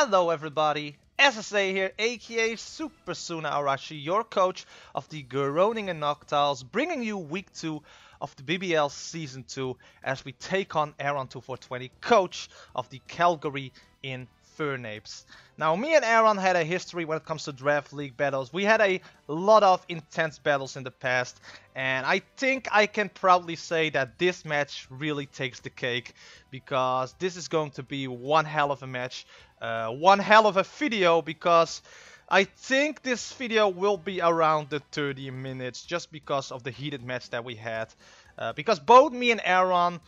Hello everybody, SSA here, aka Super Suna Arashi, your coach of the Groningen Noctowls, bringing you week 2 of the BBL Season 2 as we take on Aaron2420, coach of the Calgary Infernapes. Now, me and Aaron had a history when it comes to draft league battles. We had a lot of intense battles in the past, and I think I can proudly say that this match really takes the cake, because this is going to be one hell of a match, one hell of a video, because I think this video will be around the 30 minutes just because of the heated match that we had. Because both me and Aaron,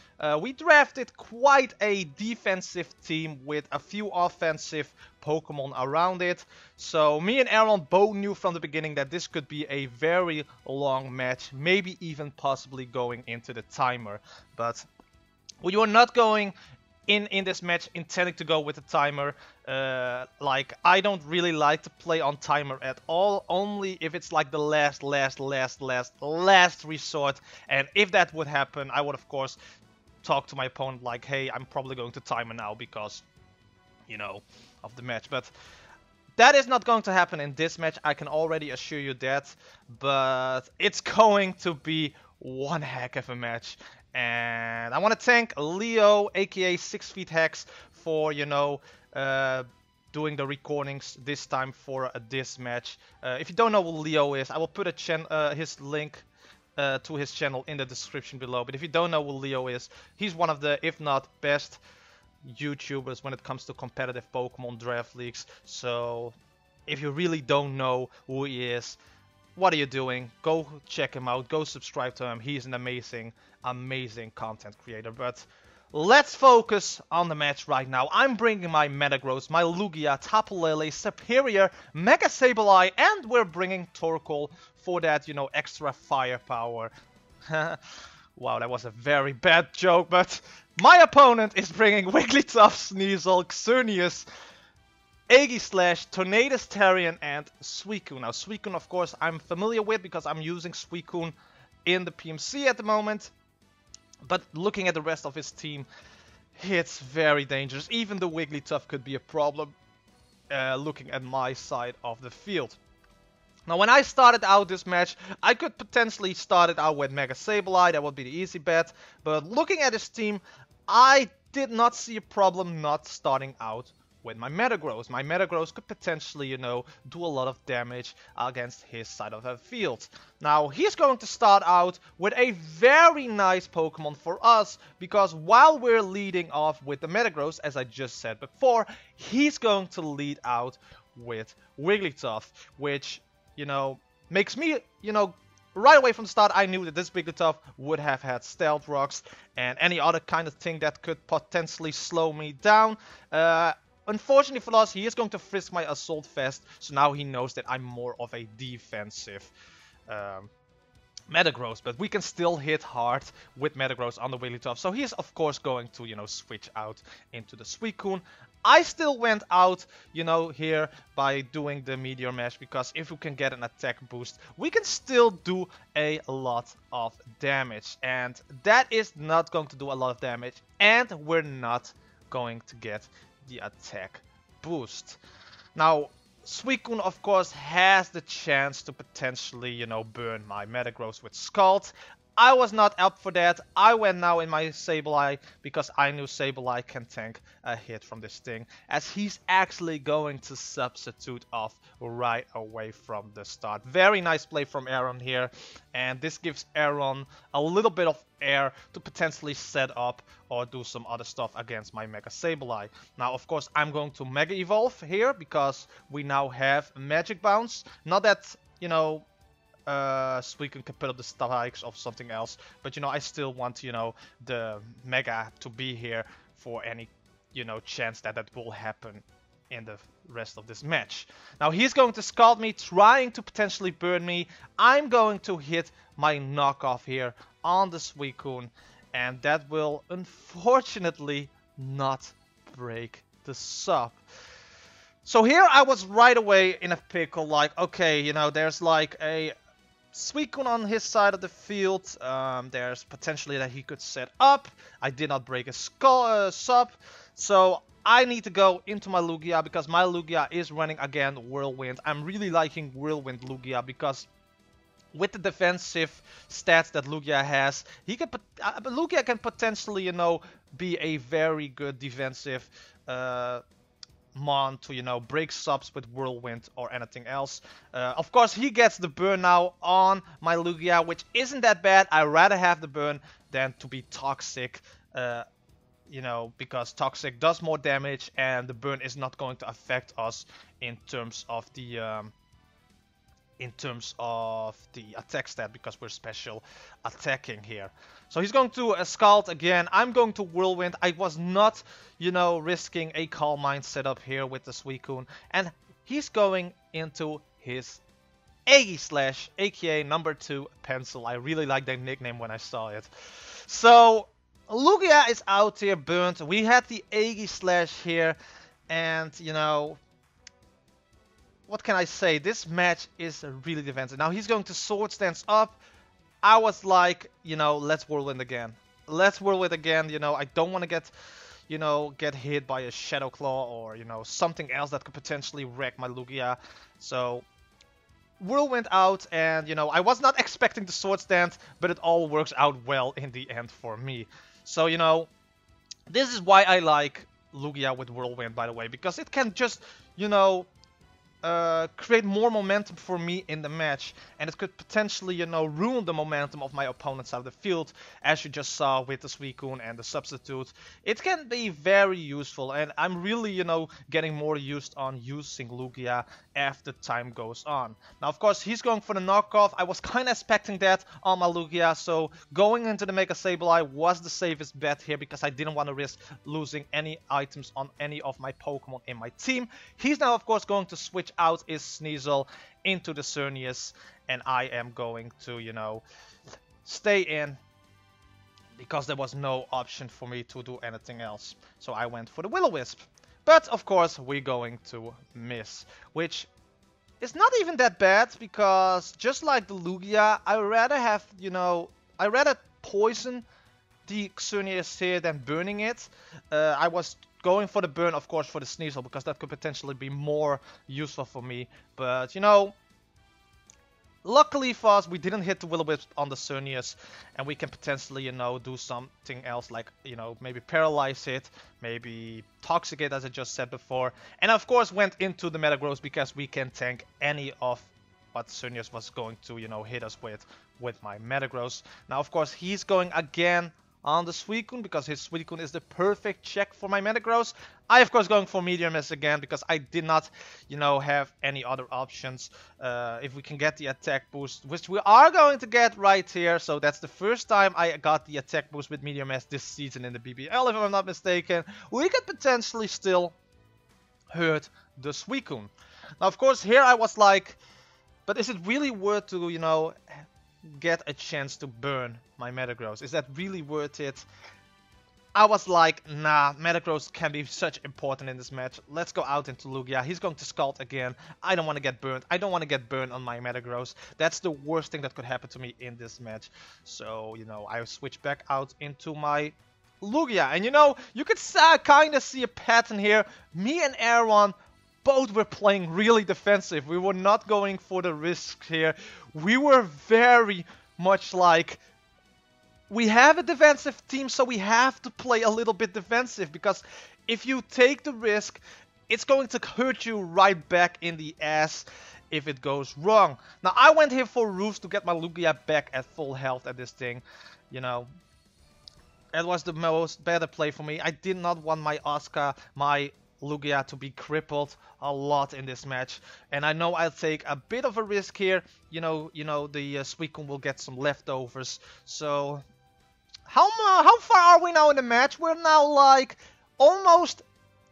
we drafted quite a defensive team with a few offensive Pokemon around it. So me and Aaron both knew from the beginning that this could be a very long match, maybe even possibly going into the timer. But we were not going in this match intending to go with the timer. Like, I don't really like to play on timer at all, only if it's like the last resort. And if that would happen, I would of course talk to my opponent like, hey, I'm probably going to timer now because, you know, of the match. But that is not going to happen in this match, I can already assure you that. But it's going to be one heck of a match. And I want to thank Leo, aka SixftHax, for, you know, doing the recordings this time for this match. If you don't know who Leo is, I will put his link to his channel in the description below. But if you don't know who Leo is, he's one of the, if not best, YouTubers when it comes to competitive Pokemon draft leagues. So if you really don't know who he is, what are you doing? Go check him out, go subscribe to him. He's an amazing content creator. But let's focus on the match right now. I'm bringing my Metagross, my Lugia, Tapu Lele, Superior, Mega Sableye, and we're bringing Torkoal for that, you know, extra firepower. Wow, that was a very bad joke, but my opponent is bringing Wigglytuff, Sneasel, Xerneas, Aegislash, Tornadus, Tarian, and Suicune. Now, Suicune, of course, I'm familiar with because I'm using Suicune in the PMC at the moment. But looking at the rest of his team, it's very dangerous. Even the Wigglytuff could be a problem, looking at my side of the field. Now, when I started out this match, I could potentially start it out with Mega Sableye. That would be the easy bet. But looking at his team, I did not see a problem not starting out with my Metagross. My Metagross could potentially, you know, do a lot of damage against his side of the field. Now, he's going to start out with a very nice Pokemon for us, because while we're leading off with the Metagross, as I just said before, he's going to lead out with Wigglytuff, which, you know, makes me, you know, right away from the start, I knew that this Wigglytuff would have had Stealth Rocks and any other kind of thing that could potentially slow me down. Unfortunately for us, he is going to frisk my Assault Vest, so now he knows that I'm more of a defensive Metagross, but we can still hit hard with Metagross on the Wigglytuff, so he is of course going to, you know, switch out into the Suicune. I still went out, you know, here by doing the Meteor Mash, because if we can get an attack boost, we can still do a lot of damage, and that is not going to do a lot of damage, and we're not going to get the attack boost. Now, Suicune, of course, has the chance to potentially, you know, burn my Metagross with Scald. I was not up for that. I went now in my Sableye because I knew Sableye can tank a hit from this thing, as he's actually going to substitute off right away from the start. Very nice play from Aaron here, and this gives Aaron a little bit of air to potentially set up or do some other stuff against my Mega Sableye. Now, of course, I'm going to Mega Evolve here because we now have Magic Bounce. Not that, you know, Suicune can put up the spikes of something else, but, you know, I still want, you know, the Mega to be here for any, you know, chance that that will happen in the rest of this match. Now, he's going to Scald me, trying to potentially burn me. I'm going to hit my knockoff here on the Suicune, and that will unfortunately not break the sub. So here I was right away in a pickle, like, okay, you know, there's like a Suicune on his side of the field. There's potentially that he could set up. I did not break a sub, so I need to go into my Lugia because my Lugia is running again Whirlwind. I'm really liking Whirlwind Lugia because with the defensive stats that Lugia has, Lugia can potentially, you know, be a very good defensive mon to, you know, break subs with Whirlwind or anything else. Of course, he gets the burn now on my Lugia, which isn't that bad. I'd rather have the burn than to be toxic, you know, because toxic does more damage and the burn is not going to affect us in terms of the attack stat because we're special attacking here. So he's going to Scald again. I'm going to Whirlwind. I was not, you know, risking a Calm Mind setup here with the Suicune. And he's going into his Aegis Slash, aka number 2 Pencil. I really like that nickname when I saw it. So Lugia is out here burnt. We had the Aegis Slash here. And, you know, what can I say? This match is really defensive. Now he's going to Sword Stance up. I was like, you know, let's Whirlwind again. Let's Whirlwind again. You know, I don't want to get, you know, get hit by a Shadow Claw or, you know, something else that could potentially wreck my Lugia. So Whirlwind out, and, you know, I was not expecting the Sword Stance, but it all works out well in the end for me. So, you know, this is why I like Lugia with Whirlwind, by the way, because it can just, you know, create more momentum for me in the match, and it could potentially, you know, ruin the momentum of my opponent's side of the field, as you just saw with the Suicune and the Substitute. It can be very useful, and I'm really, you know, getting more used on using Lugia after time goes on. Now, of course, he's going for the knockoff. I was kind of expecting that on my Lugia, so going into the Mega Sableye was the safest bet here because I didn't want to risk losing any items on any of my Pokemon in my team. He's now, of course, going to switch out his Sneasel into the Xerneas, and I am going to, you know, stay in because there was no option for me to do anything else. So I went for the Will-O-Wisp. But, of course, we're going to miss, which is not even that bad because just like the Lugia, I rather have, you know, I rather poison the Xerneas here than burning it. I was going for the burn, of course, for the Sneasel because that could potentially be more useful for me. But, you know, luckily for us, we didn't hit the Will-O-Wisp on the Xerneas, and we can potentially, you know, do something else like, you know, maybe paralyze it, maybe toxic it, as I just said before. And of course went into the Metagross because we can tank any of what Xerneas was going to, you know, hit us with my Metagross. Now, of course, he's going again on the Suicune because his Suicune is the perfect check for my Metagross. I, of course, going for Meteor Mist again because I did not, you know, have any other options. If we can get the attack boost, which we are going to get right here. So that's the first time I got the attack boost with Meteor Mist this season in the BBL, if I'm not mistaken. We could potentially still hurt the Suicune. Now, of course, here I was like, but is it really worth to, you know, get a chance to burn my Metagross? Is that really worth it? I was like, nah, Metagross can be such important in this match. Let's go out into Lugia. He's going to Scald again. I don't want to get burnt. I don't want to get burned on my Metagross. That's the worst thing that could happen to me in this match. So, you know, I switch back out into my Lugia. And, you know, you could kind of see a pattern here. Me and Aaron both were playing really defensive. We were not going for the risks here. We were very much like, we have a defensive team, so we have to play a little bit defensive, because if you take the risk, it's going to hurt you right back in the ass if it goes wrong. Now, I went here for Roofs to get my Lugia back at full health at this thing. You know, that was the most better play for me. I did not want my Lugia to be crippled a lot in this match, and I know I'll take a bit of a risk here. You know, the Suicune will get some leftovers. So, how far are we now in the match? We're now like almost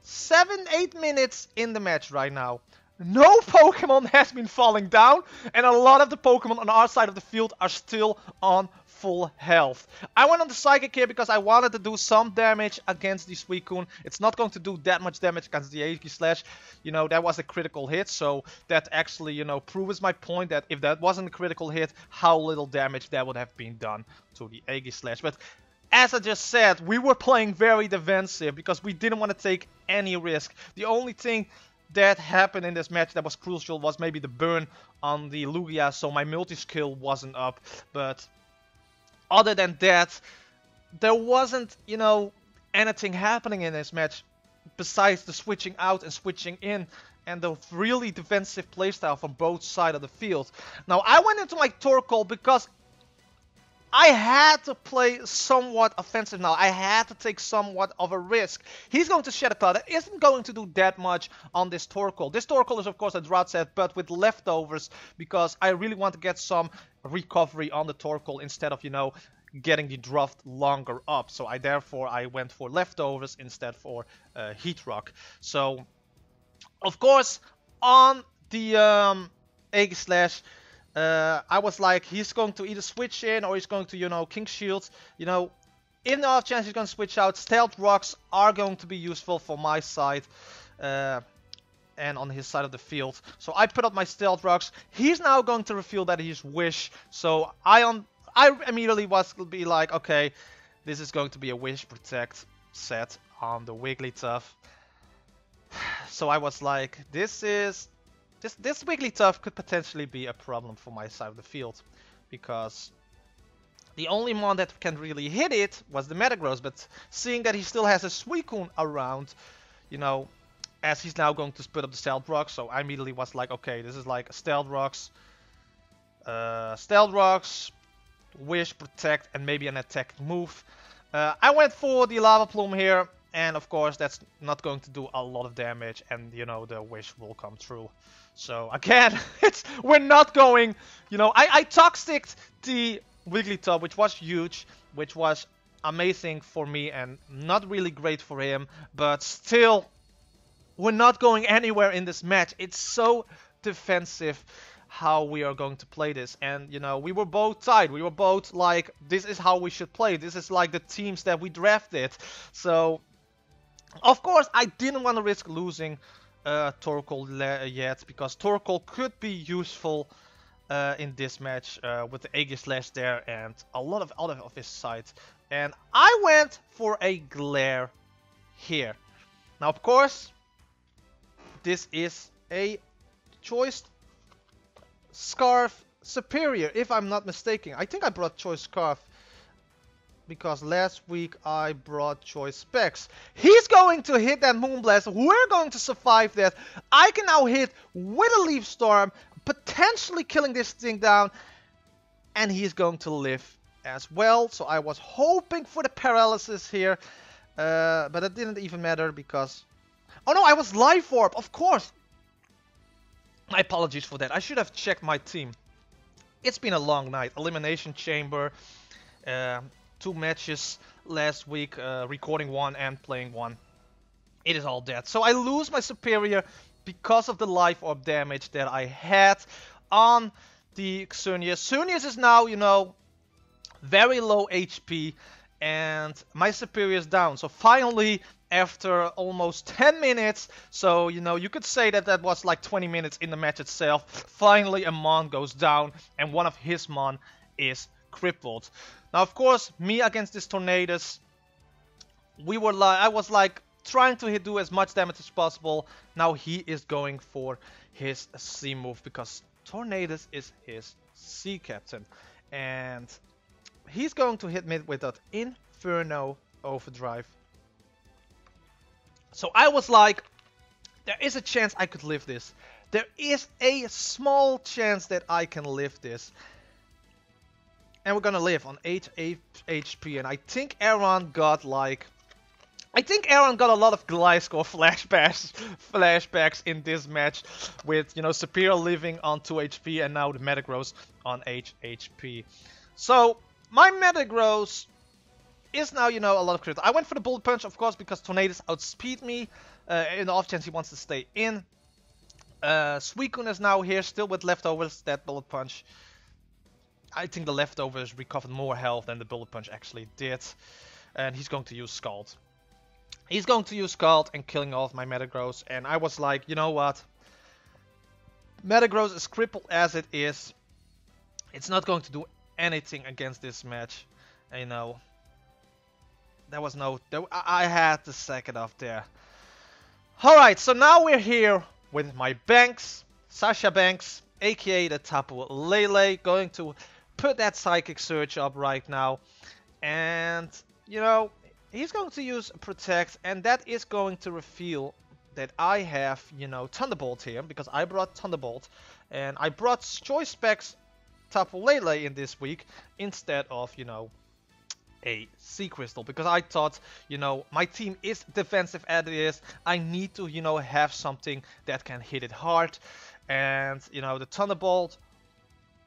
7-8 minutes in the match right now. No Pokemon has been falling down, and a lot of the Pokemon on our side of the field are still on full health. I went on the Psychic here because I wanted to do some damage against the Suicune. It's not going to do that much damage against the Aegis Slash. You know, that was a critical hit, so that actually, you know, proves my point that if that wasn't a critical hit, how little damage that would have been done to the Aegis Slash. But as I just said, we were playing very defensive because we didn't want to take any risk. The only thing that happened in this match that was crucial was maybe the burn on the Lugia, so my multi-skill wasn't up. But other than that, there wasn't, you know, anything happening in this match besides the switching out and switching in and the really defensive playstyle from both sides of the field. Now, I went into my Torkoal because I had to play somewhat offensive now. I had to take somewhat of a risk. He's going to shed a cloud. That isn't going to do that much on this Torkoal. This Torkoal is, of course, a drought set, but with leftovers, because I really want to get some recovery on the Torkoal instead of, you know, getting the draft longer up. So therefore I went for leftovers instead for Heat Rock. So, of course, on the Egg Slash, I was like, he's going to either switch in or he's going to, you know, King Shield. You know, in the off chance he's going to switch out, Stealth Rocks are going to be useful for my side and on his side of the field. So I put up my Stealth Rocks. He's now going to reveal that he's Wish. So I immediately was to be like, okay, this is going to be a Wish Protect set on the Wigglytuff. So I was like, this Wigglytuff could potentially be a problem for my side of the field, because the only mon that can really hit it was the Metagross, but seeing that he still has a Suicune around, you know, as he's now going to split up the Stealth Rocks, so I immediately was like, okay, this is like Stealth Rocks, Wish, Protect, and maybe an attack move. I went for the Lava Plume here, and of course that's not going to do a lot of damage, and you know, the Wish will come through. So again, we're not going, you know, I toxicked the Wigglytuff, which was huge, which was amazing for me and not really great for him, but still, we're not going anywhere in this match. It's so defensive how we are going to play this, and you know, we were both tied. We were both like, this is how we should play. This is like the teams that we drafted. So of course I didn't want to risk losing Torkoal yet, because Torkoal could be useful in this match with the Aegislash there and a lot of other of his sides. And I went for a Glare here. Now of course, this is a Choice Scarf Superior, if I'm not mistaken. I think I brought Choice Scarf because last week I brought Choice Specs. He's going to hit that Moonblast. We're going to survive that. I can now hit with a Leaf Storm, potentially killing this thing down, and he's going to live as well. So I was hoping for the paralysis here, but it didn't even matter because... Oh no, I was Life Orb, of course. My apologies for that. I should have checked my team. It's been a long night. Elimination Chamber, 2 matches last week, recording one and playing one. It is all dead. So I lose my Superior because of the Life Orb damage that I had on the Xerneas. Xerneas is now, you know, very low HP, and my Superior is down. So finally, after almost 10 minutes, so you know, you could say that that was like 20 minutes in the match itself, finally a Mon goes down and one of his Mon is crippled. Now of course, me against this Tornadus, I was like trying to do as much damage as possible. Now he is going for his C move because Tornadus is his C captain, and he's going to hit me with that Inferno Overdrive. So I was like, there is a chance I could live this. There is a small chance that I can live this. And we're gonna live on 8 HP. And I think Aaron got like... I think Aaron got a lot of Gliscor flashbacks in this match. With, you know, Superior living on 2 HP and now the Metagross on 8 HP. So, my Metagross is now, you know, a lot of crit. I went for the Bullet Punch, of course, because Tornadus outspeed me. In the off chance he wants to stay in. Suicune is now here, still with leftovers, that Bullet Punch. I think the leftovers recovered more health than the Bullet Punch actually did. And he's going to use Scald. He's going to use Scald and killing off my Metagross. And I was like, you know what? Metagross, as crippled as it is, it's not going to do anything against this match. You know, There was no... I had to sack it off there. Alright, so now we're here with my Banks, Sasha Banks, aka the Tapu Lele, going to put that Psychic Surge up right now. And, you know, he's going to use Protect, and that is going to reveal that I have, you know, Thunderbolt here, because I brought Thunderbolt, and I brought Choice Specs Tapu Lele in this week, instead of, you know, a Sea Crystal, because I thought, you know, my team is defensive as it is. I need to, you know, have something that can hit it hard, and, you know, the Thunderbolt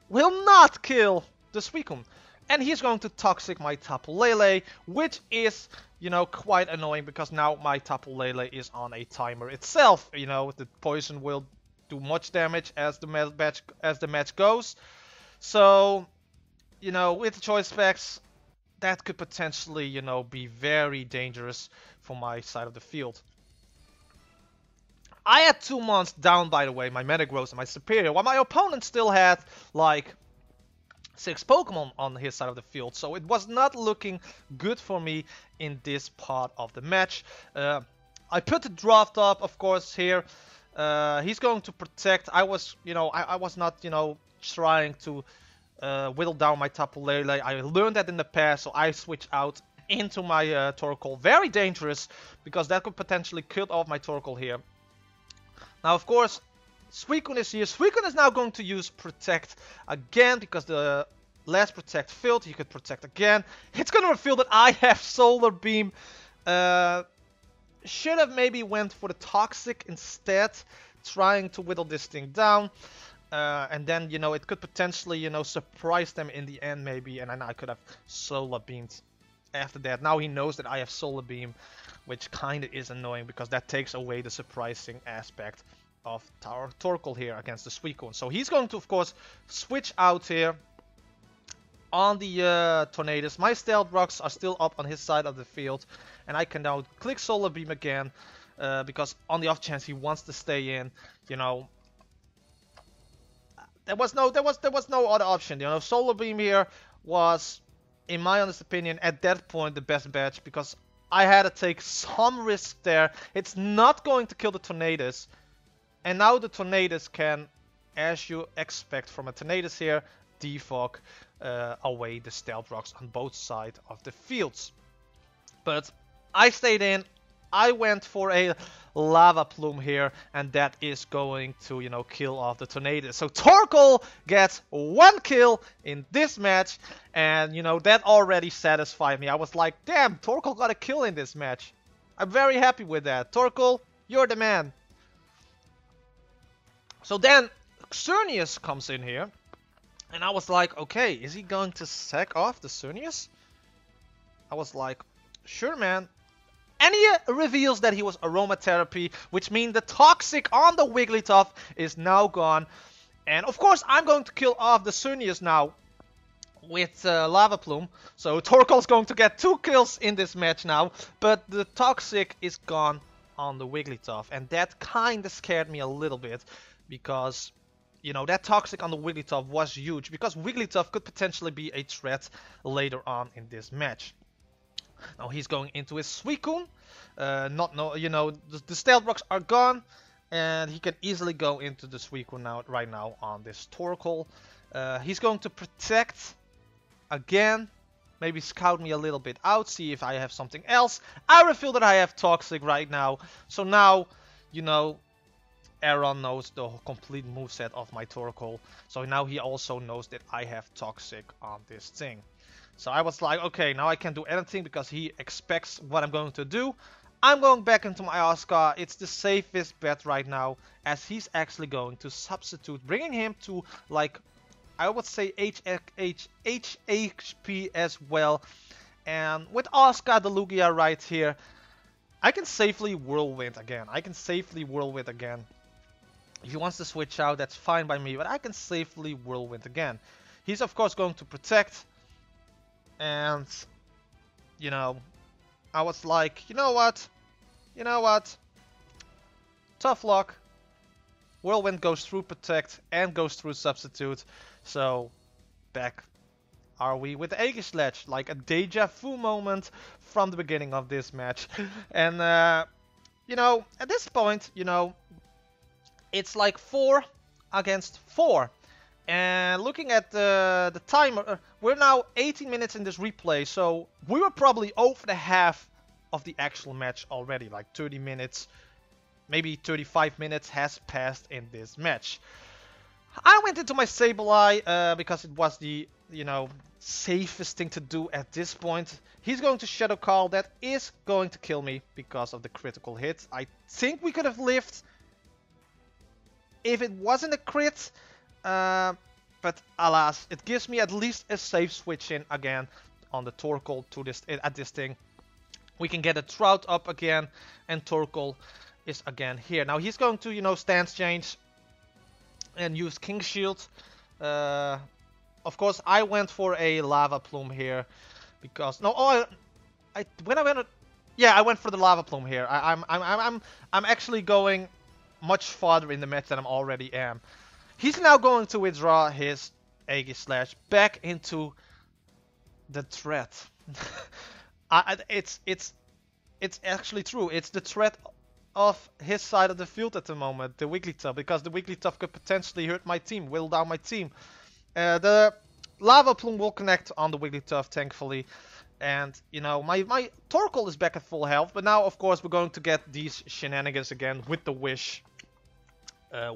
will not kill the Suicune. And he's going to Toxic my Tapu Lele, which is, you know, quite annoying, because now my Tapu Lele is on a timer itself. You know, the poison will do much damage as the match goes. So, you know, with the Choice Specs, that could potentially, you know, be very dangerous for my side of the field. I had 2 months down, by the way, my Metagross and my Superior, while my opponent still had, like, 6 Pokemon on his side of the field. So it was not looking good for me in this part of the match. I put the draft up, of course, here. He's going to Protect. I was, you know, I was not, you know, trying to whittle down my Tapu Lele. I learned that in the past, so I switched out into my Torkoal. Very dangerous, because that could potentially kill off my Torkoal here. Now, of course, Suicune is here. Suicune is now going to use Protect again, because the last Protect failed. He could Protect again. It's going to reveal that I have Solar Beam. Should have maybe went for the Toxic instead, trying to whittle this thing down. And then, you know, it could potentially, you know, surprise them in the end maybe, and then I could have Solar Beamed after that. Now he knows that I have Solar Beam, which kind of is annoying, because that takes away the surprising aspect of Torkoal here against the Suicune. So he's going to, of course, switch out here on the Tornadus. My Stealth Rocks are still up on his side of the field, and I can now click Solar Beam again, because on the off chance he wants to stay in, you know, there was no other option. You know, Solar Beam here was, in my honest opinion, at that point the best bet, because I had to take some risk there. It's not going to kill the Tornadus, and now the Tornadus can, as you expect from a Tornadus here, defog away the Stealth Rocks on both sides of the fields. But I stayed in. I went for a Lava Plume here, and that is going to, you know, kill off the Tornadus. So Torkoal gets 1 kill in this match, and, you know, that already satisfied me. I was like, damn, Torkoal got a kill in this match. I'm very happy with that. Torkoal, you're the man. So then Xerneas comes in here, and I was like, okay, is he going to sack off the Xerneas? I was like, sure, man. And he reveals that he was Aromatherapy, which means the Toxic on the Wigglytuff is now gone. And of course, I'm going to kill off the Xerneas now with Lava Plume. So Torkoal's going to get 2 kills in this match now. But the Toxic is gone on the Wigglytuff. And that kind of scared me a little bit, because, you know, that Toxic on the Wigglytuff was huge, because Wigglytuff could potentially be a threat later on in this match. Now he's going into his Suicune. You know, the Stealth Rocks are gone, and he can easily go into the Suicune now, right now on this Torkoal. He's going to Protect again. Maybe scout me a little bit out, see if I have something else. I reveal that I have Toxic right now. So now, you know, Aaron knows the complete moveset of my Torkoal. So now he also knows that I have Toxic on this thing. So I was like, okay, now I can't do anything, because he expects what I'm going to do. I'm going back into my Oscar. It's the safest bet right now, as he's actually going to substitute, bringing him to, like, I would say HP as well. And with Oscar the Lugia right here, I can safely Whirlwind again. If he wants to switch out, that's fine by me, but I can safely Whirlwind again. He's of course going to Protect. And, you know, I was like, you know what? Tough luck. Whirlwind goes through Protect and goes through Substitute. So, back are we with Aegis Sledge? Like a deja vu moment from the beginning of this match. And, you know, at this point, you know, it's like 4 against 4. And looking at the timer, we're now 18 minutes in this replay, so we were probably over the half of the actual match already. Like 30 minutes, maybe 35 minutes has passed in this match. I went into my Sableye because it was the, you know, safest thing to do at this point. He's going to Shadow Call. That is going to kill me because of the critical hit. I think we could have lived if it wasn't a crit. But alas, it gives me at least a safe switch in again on the Torkoal to this at this thing. We can get a Trout up again, and Torkoal is again here. Now he's going to, you know, stance change and use King Shield. Of course, I went for a Lava Plume here because I went for the Lava Plume here. I'm actually going much farther in the match than I already am. He's now going to withdraw his Aegis Slash back into the threat. It's actually true. It's the threat of his side of the field at the moment, the Wigglytuff, because the Wigglytuff could potentially hurt my team, whittle down my team. The Lava Plume will connect on the Wigglytuff, thankfully. And, you know, my Torkoal is back at full health, but now, of course, we're going to get these shenanigans again with the Wish.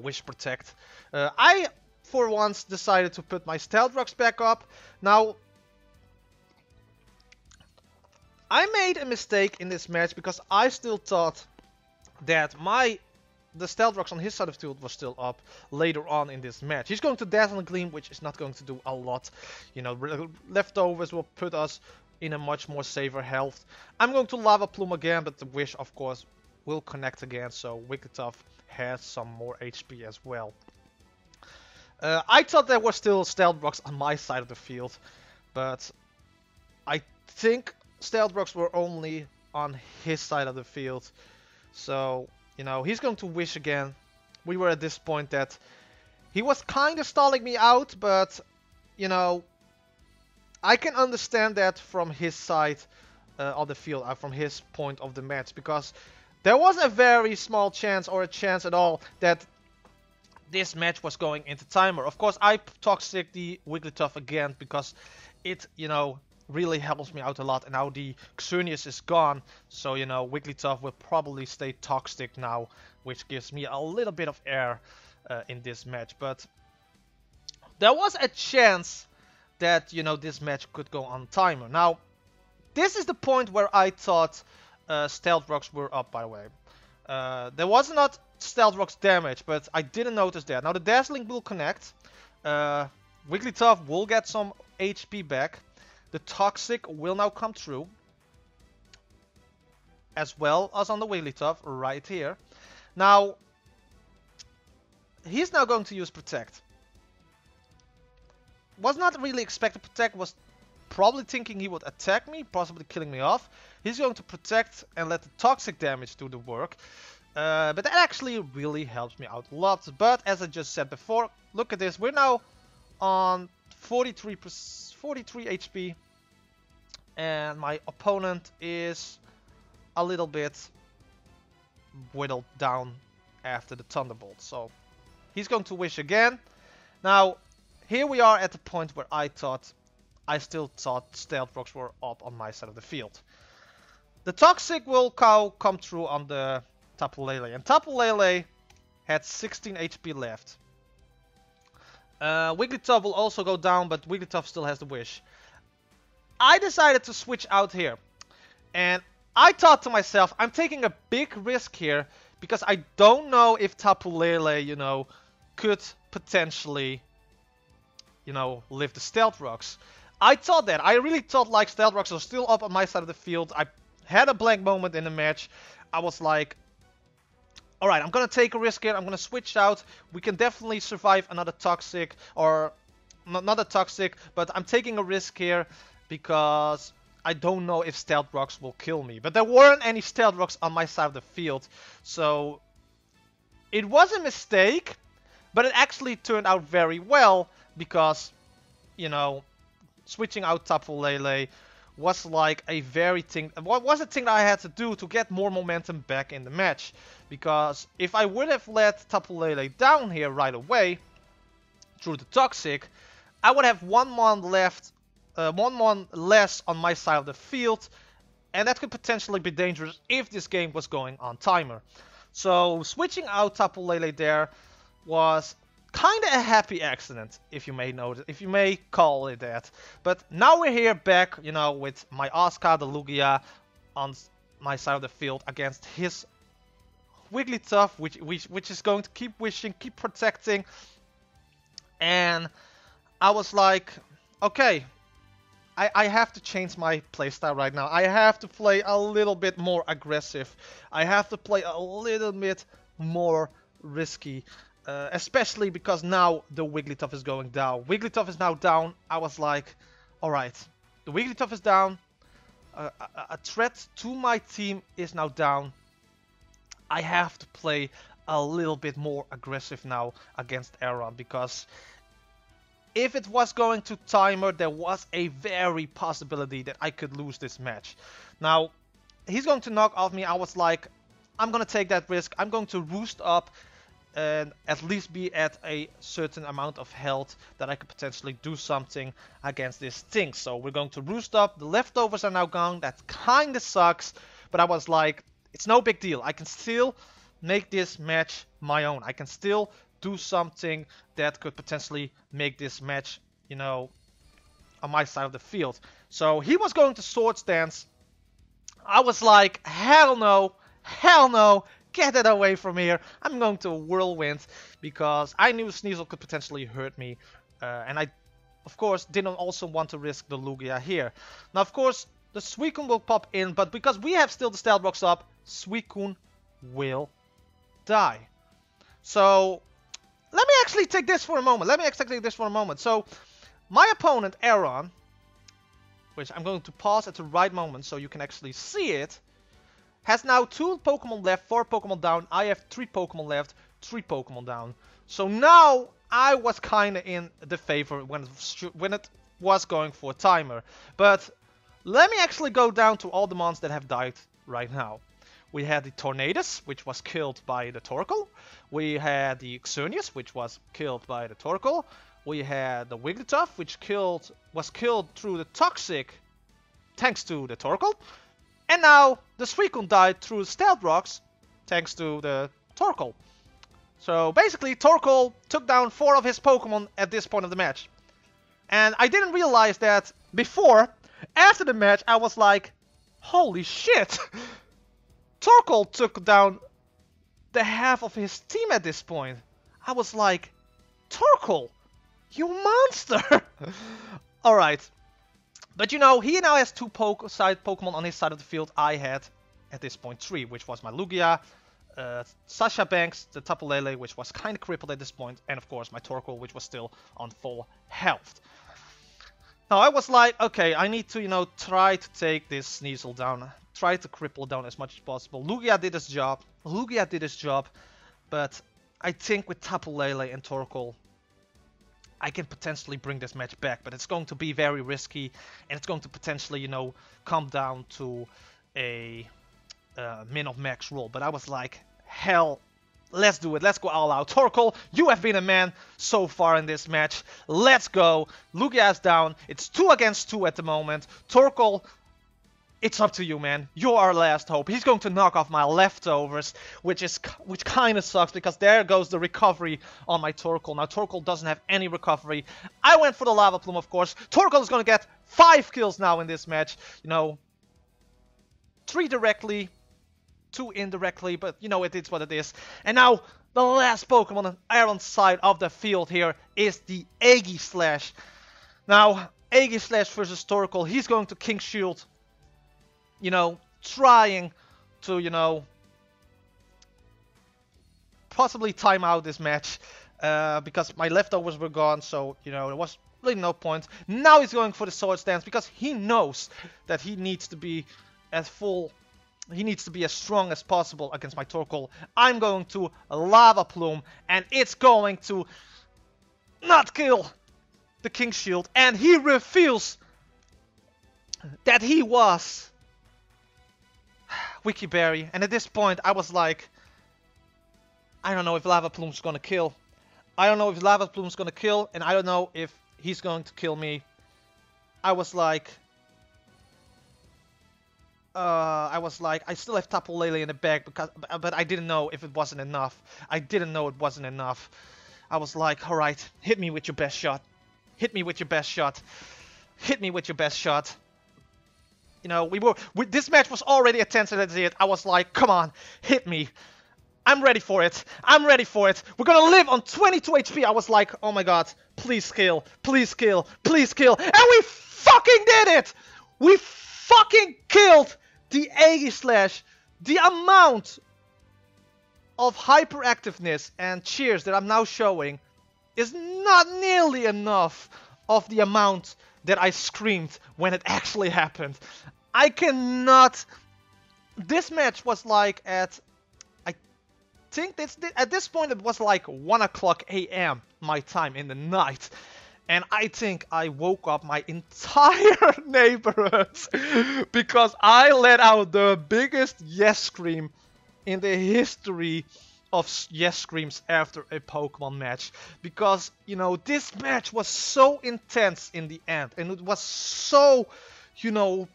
Wish Protect. I, for once, decided to put my Stealth Rocks back up. Now, I made a mistake in this match because I still thought that the Stealth Rocks on his side of the field was still up later on in this match. He's going to Dazzling Gleam, which is not going to do a lot. You know, leftovers will put us in a much more safer health. I'm going to Lava Plume again, but the Wish, of course, will connect again, so Wigglytuff has some more HP as well. I thought there were still Stealth Rocks on my side of the field, but I think Stealth Rocks were only on his side of the field. So, you know, he's going to Wish again. We were at this point that he was kind of stalling me out, but, you know, I can understand that from his side of the field, from his point of the match, because there was a very small chance, or a chance at all, that this match was going into timer. Of course, I Toxic the Wigglytuff again because it, you know, really helps me out a lot. And now the Xerneas is gone, so, you know, Wigglytuff will probably stay Toxic now, which gives me a little bit of air in this match. But there was a chance that, you know, this match could go on timer. Now, this is the point where I thought Stealth Rocks were up, by the way. There was not Stealth Rocks damage, but I didn't notice that. Now the Dazzling will connect. Wigglytuff will get some HP back. The Toxic will now come through, as well as on the Wigglytuff right here. Now, he's now going to use Protect. Was not really expecting Protect, was probably thinking he would attack me, possibly killing me off. He's going to Protect and let the Toxic damage do the work. But that actually really helps me out a lot. But as I just said before, look at this. We're now on 43 HP. And my opponent is a little bit whittled down after the Thunderbolt. So he's going to Wish again. Now, here we are at the point where I still thought Stealth Rocks were up on my side of the field. The Toxic will come through on the Tapu Lele, and Tapu Lele had 16 HP left. Wigglytuff will also go down, but Wigglytuff still has the Wish. I decided to switch out here, and I thought to myself, I'm taking a big risk here because I don't know if Tapu Lele, you know, could potentially, you know, live the Stealth Rocks. I thought that. I really thought like Stealth Rocks are still up on my side of the field. I had a blank moment in the match. I was like, alright, I'm gonna take a risk here. I'm gonna switch out. We can definitely survive another Toxic, or not a Toxic, but I'm taking a risk here because I don't know if Stealth Rocks will kill me. But there weren't any Stealth Rocks on my side of the field, so it was a mistake, but it actually turned out very well because, you know, switching out Tapu Lele was like a very thing. What was a thing that I had to do to get more momentum back in the match? Because if I would have let Tapu Lele down here right away through the Toxic, I would have one mon left, one mon less on my side of the field, and that could potentially be dangerous if this game was going on timer. So switching out Tapu Lele there was kind of a happy accident, if you may notice, if you may call it that. But now we're here back, you know, with my Oscar the Lugia on my side of the field against his Wigglytuff, which is going to keep wishing, keep protecting. And I was like, okay, I have to change my playstyle right now. I have to play a little bit more aggressive. I have to play a little bit more risky. Especially because now the Wigglytuff is going down. Wigglytuff is now down. I was like, alright, the Wigglytuff is down. A threat to my team is now down. I have to play a little bit more aggressive now against Aaron, because if it was going to timer, there was a very possibility that I could lose this match. Now, he's going to knock off me. I was like, I'm going to take that risk. I'm going to roost up and at least be at a certain amount of health that I could potentially do something against this thing. So we're going to roost up. The leftovers are now gone. That kind of sucks. But I was like, it's no big deal. I can still make this match my own. I can still do something that could potentially make this match, you know, on my side of the field. So he was going to Swords Dance. I was like, hell no, hell no. Get it away from here. I'm going to Whirlwind because I knew Sneasel could potentially hurt me. And I, of course, didn't also want to risk the Lugia here. Now, of course, the Suicune will pop in, but because we have still the Stealth Rocks up, Suicune will die. So, let me actually take this for a moment. So, my opponent, Aaron, which I'm going to pause at the right moment so you can actually see it, has now 2 Pokemon left, 4 Pokemon down. I have 3 Pokemon left, 3 Pokemon down. So now I was kind of in the favor when it was going for a timer. But let me actually go down to all the mons that have died right now. We had the Tornadus, which was killed by the Torkoal. We had the Xerneas, which was killed by the Torkoal. We had the Wigglytuff, which was killed through the Toxic, thanks to the Torkoal. And now the Suicune died through Stealth Rocks, thanks to the Torkoal. So basically, Torkoal took down 4 of his Pokemon at this point of the match. And I didn't realize that before. After the match, I was like, holy shit! Torkoal took down the half of his team at this point. I was like, Torkoal, you monster! Alright. But you know, he now has 2 Pokemon on his side of the field. I had, at this point, 3, which was my Lugia, Sasha Banks, the Tapu Lele, which was kind of crippled at this point, and of course my Torkoal, which was still on full health. Now I was like, okay, I need to, you know, try to take this Sneasel down, try to cripple it down as much as possible. Lugia did his job, but I think with Tapu Lele and Torkoal, I can potentially bring this match back, but it's going to be very risky, and it's going to potentially, you know, come down to a min of max roll. But I was like, hell, let's do it. Let's go all out. Torkoal, you have been a man so far in this match. Let's go. Lugia is down. It's 2 against 2 at the moment. Torkoal, it's up to you, man. You're our last hope. He's going to knock off my leftovers, which kind of sucks because there goes the recovery on my Torkoal. Now, Torkoal doesn't have any recovery. I went for the Lava Plume, of course. Torkoal is going to get 5 kills now in this match. You know, 3 directly, 2 indirectly, but you know, it is what it is. And now, the last Pokemon on Aaron's side of the field here is the Aegislash. Now, Aegislash versus Torkoal. He's going to King Shield. You know, trying to, you know, possibly time out this match because my leftovers were gone, so, you know, there was really no point. Now he's going for the Swords Dance because he knows that he needs to be as strong as possible against my Torkoal. I'm going to Lava Plume, and it's going to not kill. the King Shield, and he reveals that he was Wiki Berry. And at this point, I was like, I don't know if Lava Plume's gonna kill. I don't know if Lava Plume's gonna kill, and I don't know if he's going to kill me. I was like, I still have Tapu Lele in the bag, but I didn't know if it wasn't enough. I didn't know it wasn't enough. I was like, alright, hit me with your best shot. Hit me with your best shot. Hit me with your best shot. You know, this match was already a tense as it. I was like, come on, hit me. I'm ready for it. I'm ready for it. We're gonna live on 22 HP. I was like, oh my god, please kill, please kill, please kill. And we fucking did it! We fucking killed the 80 slash. The amount of hyperactiveness and cheers that I'm now showing is not nearly enough of the amount that I screamed when it actually happened. I cannot... This match was like at... I think at this point it was like 1 o'clock AM my time in the night. And I think I woke up my entire neighborhood because I let out the biggest yes scream in the history of yes screams after a Pokemon match. Because, you know, this match was so intense in the end. And it was so, you know,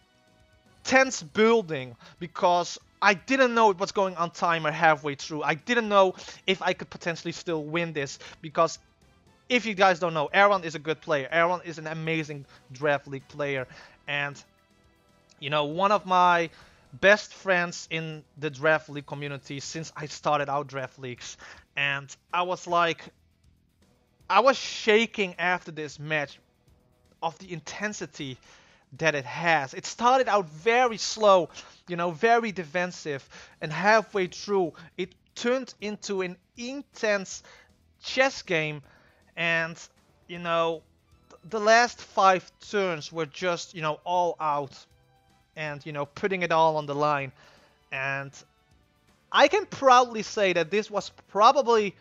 tense building. Because I didn't know it was going on timer halfway through. I didn't know if I could potentially still win this. Because if you guys don't know, Aaron is a good player. Aaron is an amazing Draft League player. And, you know, one of my best friends in the Draft League community since I started out Draft Leagues. And I was like, I was shaking after this match of the intensity that it has. It started out very slow, you know, very defensive. And halfway through, it turned into an intense chess game. And, you know, the last 5 turns were just, you know, all out. And, you know, putting it all on the line. And I can proudly say that this was probably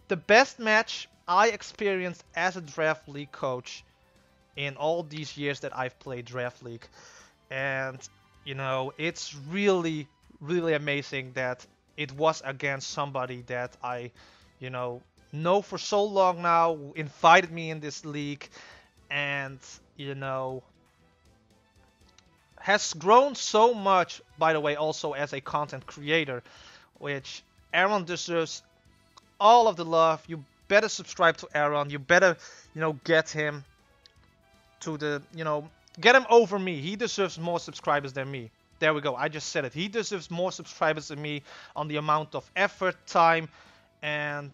the best match I experienced as a Draft League coach in all these years that I've played Draft League. And, you know, it's really, really amazing that it was against somebody that I, you know for so long now, who invited me in this league. And, you know, has grown so much, by the way, also as a content creator, which Aaron deserves all of the love. You better subscribe to Aaron. You better, you know, get him to the, you know, get him over me. He deserves more subscribers than me. There we go. I just said it. He deserves more subscribers than me on the amount of effort, time, and,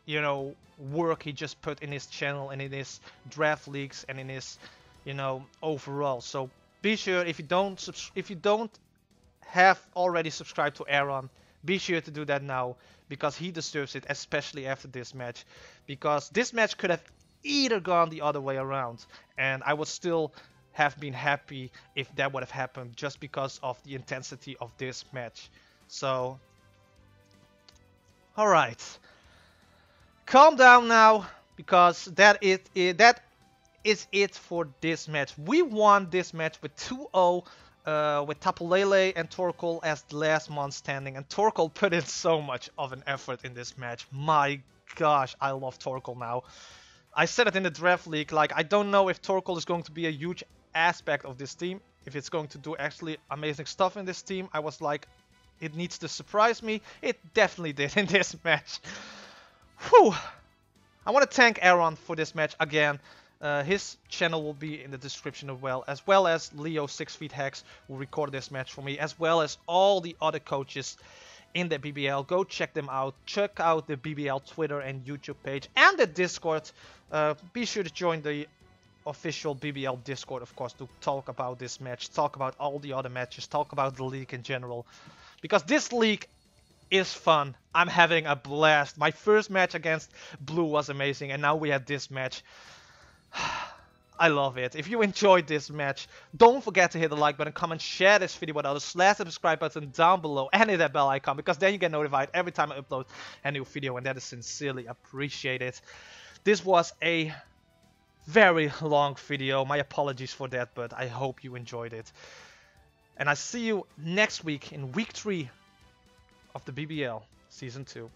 you know, work he just put in his channel and in his Draft Leagues and in his, you know, overall. So be sure, if you don't have already subscribed to Aaron, be sure to do that now, because he deserves it, especially after this match. Because this match could have either gone the other way around, and I would still have been happy if that would have happened, just because of the intensity of this match. So, alright. Calm down now, because that is it for this match. We won this match with 2-0, with Tapu Lele and Torkoal as the last man standing. And Torkoal put in so much of an effort in this match. My gosh, I love Torkoal now. I said it in the Draft League, like, I don't know if Torkoal is going to be a huge aspect of this team, if it's going to do actually amazing stuff in this team. I was like, it needs to surprise me. It definitely did in this match. Whew. I want to thank Aaron for this match again. His channel will be in the description as well as Leo SixftHax, who recorded this match for me, as well as all the other coaches in the BBL. Go check them out. Check out the BBL Twitter and YouTube page and the Discord. Be sure to join the official BBL Discord, of course, to talk about this match, talk about all the other matches, talk about the league in general. Because this league is fun. I'm having a blast. My first match against Blue was amazing, and now we have this match. I love it. If you enjoyed this match, don't forget to hit the like button, comment, share this video with others, slash the subscribe button down below, and hit that bell icon, because then you get notified every time I upload a new video, and that is sincerely appreciated. This was a very long video. My apologies for that, but I hope you enjoyed it. And I see you next week in week 3 of the BBL Season 2.